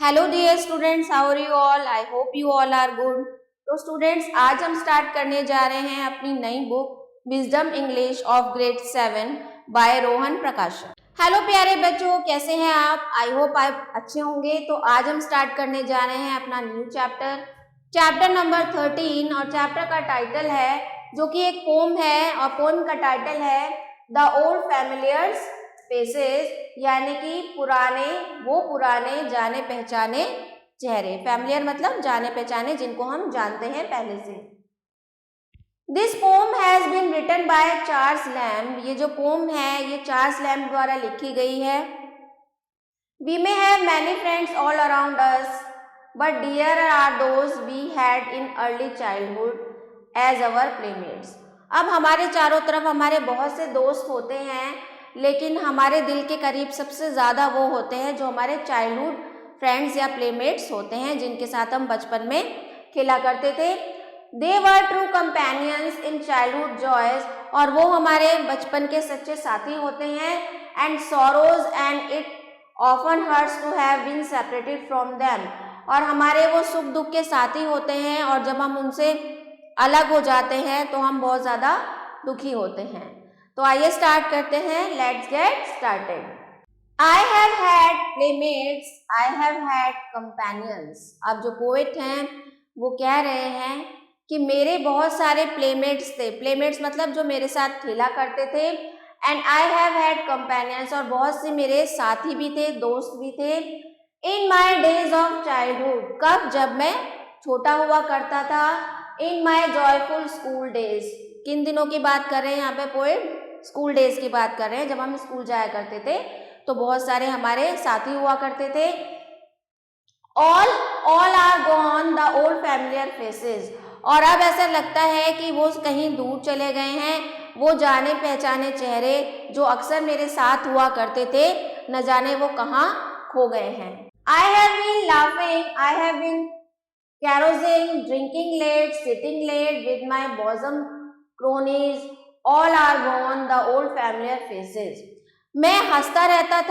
Hello dear students, how are you all? I hope you all are good. तो students, आज हम start करने जा रहे हैं अपनी नई book wisdom English of grade 7 by Rohan Prakashan. हेलो प्यारे बच्चों, कैसे हैं आप? आई होप आप अच्छे होंगे। तो आज हम स्टार्ट करने जा रहे हैं अपना न्यू चैप्टर नंबर 13, और चैप्टर का टाइटल है, जो कि एक पोम है, और पोम का टाइटल है द ओल्ड फैमिलियर्स फेसेस, यानी कि पुराने जाने पहचाने चेहरे। फैमिलियर मतलब जाने पहचाने, जिनको हम जानते हैं पहले से। This poem has been written by Charles Lamb. ये जो पोम है ये चार्ल्स लैम्ब द्वारा लिखी गई है। We may have many friends all around us, but dear are those we had in early childhood as our playmates. अब हमारे चारों तरफ हमारे बहुत से दोस्त होते हैं, लेकिन हमारे दिल के करीब सबसे ज़्यादा वो होते हैं जो हमारे चाइल्डहुड फ्रेंड्स या प्लेमेट्स होते हैं, जिनके साथ हम बचपन में खेला करते थे। They were true companions in childhood joys, और वो हमारे बचपन के सच्चे साथी होते हैं। And sorrows and it often hurts to have been separated from them, और हमारे वो सुख दुख के साथी होते हैं, और जब हम उनसे अलग हो जाते हैं तो हम बहुत ज़्यादा दुखी होते हैं। तो आइए स्टार्ट करते हैं। Let's get started. I have had playmates, I have had companions. अब जो पोएट हैं वो कह रहे हैं कि मेरे बहुत सारे प्लेमेट्स थे। प्लेमेट्स मतलब जो मेरे साथ खेला करते थे। And I have had companions, और बहुत से मेरे साथी भी थे, दोस्त भी थे। इन माई डेज ऑफ चाइल्डहुड, कब? जब मैं छोटा हुआ करता था। इन माई जॉयफुल स्कूल डेज, किन दिनों की बात कर रहे हैं यहाँ पे पोएट? स्कूल डेज की बात कर रहे हैं, जब हम स्कूल जाया करते थे तो बहुत सारे हमारे साथी हुआ करते थे। All are gone the old familiar faces, और अब ऐसा लगता है कि वो कहीं दूर चले गए हैं, वो जाने पहचाने चेहरे जो अक्सर मेरे साथ हुआ करते थे, न जाने वो कहाँ खो गए हैं। I have been laughing, I have been carousing, drinking late, sitting late with my bosom cronies, all are gone the old familiar faces. मैं हंसता रहता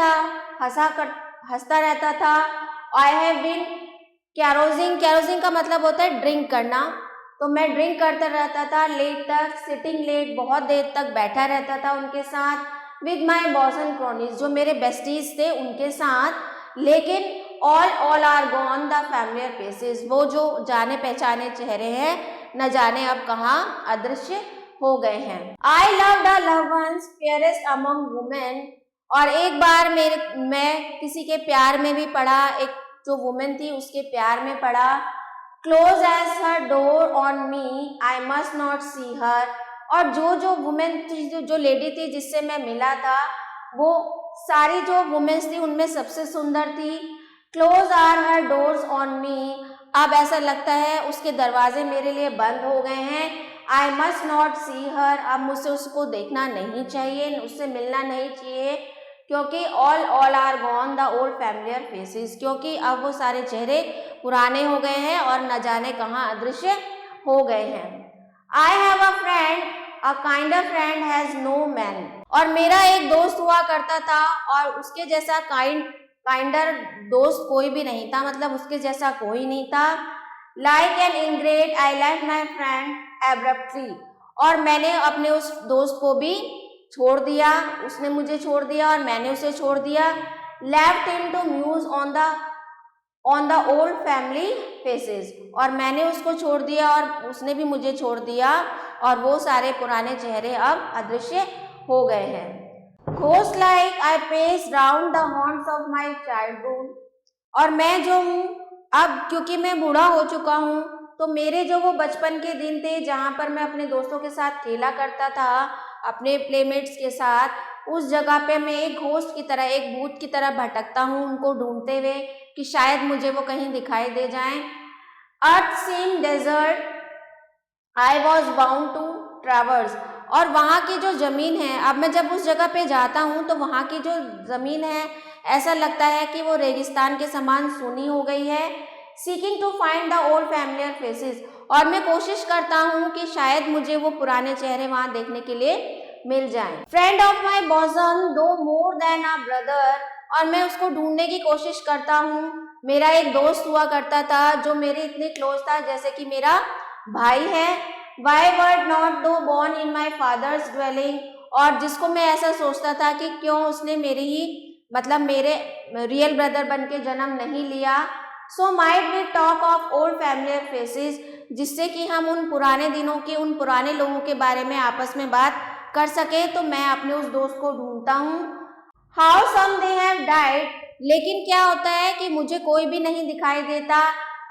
था। आई हैव बीन कैरोसिंग, कैरोसिंग का मतलब होता है ड्रिंक करना, तो मैं ड्रिंक करता रहता था। लेट तक, सिटिंग लेट, बहुत देर तक बैठा रहता था उनके साथ। विद माई बॉजम क्रोनीज, जो मेरे बेस्टीज थे उनके साथ। लेकिन all are gone the familiar faces, वो जो जाने पहचाने चेहरे हैं न जाने अब कहाँ अदृश्य हो गए हैं। I love the love once fairest among women, और एक बार मैं किसी के प्यार में भी पड़ा, एक जो वुमेन थी उसके प्यार में पड़ा। Close as her door on me, I must not see her, और जो वुमेन थी, जो लेडी थी जिससे मैं मिला था, वो सारी जो वुमेन्स थी उनमें सबसे सुंदर थी। Close are her doors on me, अब ऐसा लगता है उसके दरवाजे मेरे लिए बंद हो गए हैं। आई मस्ट नॉट सी हर, अब मुझसे उसको देखना नहीं चाहिए, उससे मिलना नहीं चाहिए, क्योंकि all are gone the old familiar faces, क्योंकि अब वो सारे चेहरे पुराने हो गए हैं और न जाने कहाँ अदृश्य हो गए हैं। I have a friend, a kinder friend has no man, और मेरा एक दोस्त हुआ करता था, और उसके जैसा काइंडर दोस्त कोई भी नहीं था, मतलब उसके जैसा कोई नहीं था। Like an ingrate I left my friend abruptly, और मैंने अपने उस दोस्त को भी छोड़ दिया, उसने मुझे छोड़ दिया और मैंने उसे छोड़ दिया। Left him to muse on the old family faces, और मैंने उसको छोड़ दिया और उसने भी मुझे छोड़ दिया, और वो सारे पुराने चेहरे अब अदृश्य हो गए हैं। Ghost like I pace round the haunts of my childhood, और मैं जो हूँ अब, क्योंकि मैं बूढ़ा हो चुका हूँ, तो मेरे जो वो बचपन के दिन थे जहाँ पर मैं अपने दोस्तों के साथ खेला करता था, अपने प्लेमेट्स के साथ, उस जगह पे मैं एक घोस्ट की तरह, एक भूत की तरह भटकता हूँ, उनको ढूंढते हुए कि शायद मुझे वो कहीं दिखाई दे जाएं। Earth seem desert I was bound to traverse, और वहाँ की जो ज़मीन है, अब मैं जब उस जगह पे जाता हूँ तो वहाँ की जो ज़मीन है ऐसा लगता है कि वो रेगिस्तान के समान सूनी हो गई है। Seeking to find the old familiar faces, और मैं कोशिश करता हूँ कि शायद मुझे वो पुराने चेहरे वहाँ देखने के लिए मिल जाएं। फ्रेंड ऑफ माई बॉजम दो मोर देन अ ब्रदर, और मैं उसको ढूंढने की कोशिश करता हूँ, मेरा एक दोस्त हुआ करता था जो मेरे इतने क्लोज था जैसे कि मेरा भाई है। वाई वर्ड नॉट दो born in my father's dwelling, और जिसको मैं ऐसा सोचता था कि क्यों उसने मेरे ही मतलब मेरे रियल ब्रदर बन के जन्म नहीं लिया। So might we talk of old familiar faces, जिससे कि हम उन पुराने दिनों के उन पुराने लोगों के बारे में आपस में बात कर सके। तो मैं अपने उस दोस्त को ढूंढता हूँ। How some they have died, लेकिन क्या होता है कि मुझे कोई भी नहीं दिखाई देता।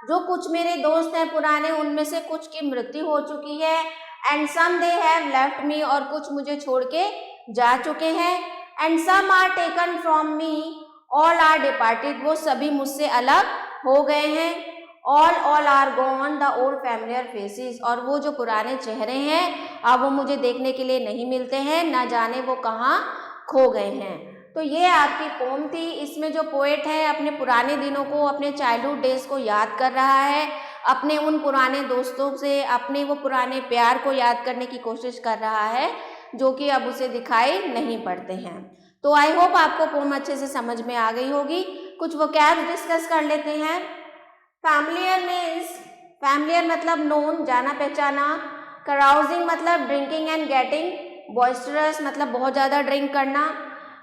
जो कुछ मेरे दोस्त हैं पुराने, उनमें से कुछ की मृत्यु हो चुकी है। And some they have left me, और कुछ मुझे छोड़ के जा चुके हैं। And some are taken from me, all are departed, वो सभी मुझसे अलग हो गए हैं। All are gone the old familiar faces, और वो जो पुराने चेहरे हैं अब वो मुझे देखने के लिए नहीं मिलते हैं, ना जाने वो कहाँ खो गए हैं। तो ये आपकी पोम थी। इसमें जो पोएट है अपने पुराने दिनों को, अपने चाइल्डहुड डेज को याद कर रहा है, अपने उन पुराने दोस्तों से अपने वो पुराने प्यार को याद करने की कोशिश कर रहा है जो कि अब उसे दिखाई नहीं पड़ते हैं। तो आई होप आपको पोम अच्छे से समझ में आ गई होगी। कुछ वोकैब्स डिस्कस कर लेते हैं। फैमिलियर मीन्स, फैमिलियर मतलब नोन, जाना पहचाना। कराउजिंग मतलब ड्रिंकिंग एंड गेटिंग बॉइस्टरस मतलब बहुत ज़्यादा ड्रिंक करना।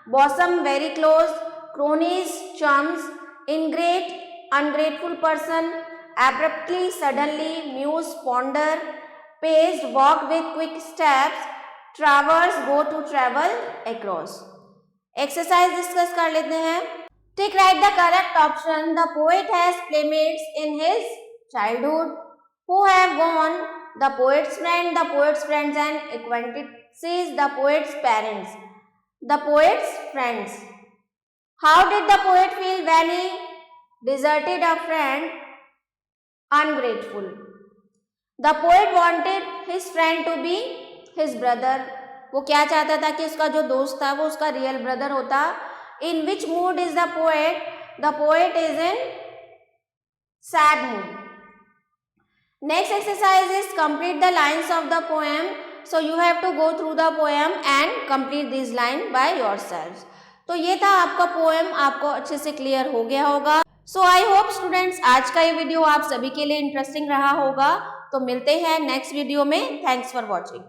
Bosom very close. Cronies chums. Ingrate ungrateful person. Abruptly suddenly. Muse ponder. Paced walk with quick steps. Traverse go to travel across. Exercise discuss कर लेते हैं। Take right the correct option. The poet has playmates in his childhood. Who have gone? The poet's friend, the poet's friends and acquaintances, the poet's parents, the poet's friends. How did the poet feel when he deserted a friend? Ungrateful. The poet wanted his friend to be his brother. वो क्या चाहता था कि उसका जो दोस्त था वो उसका रियल ब्रदर होता। In which mood is the poet? The poet is in sad mood. Next exercise is complete the lines of the poem. So you have to go through the poem and complete these lines by yourselves. तो ये था आपका poem, आपको अच्छे से clear हो गया होगा। सो आई होप स्टूडेंट्स आज का ये वीडियो आप सभी के लिए इंटरेस्टिंग रहा होगा। तो मिलते हैं नेक्स्ट वीडियो में। Thanks for watching.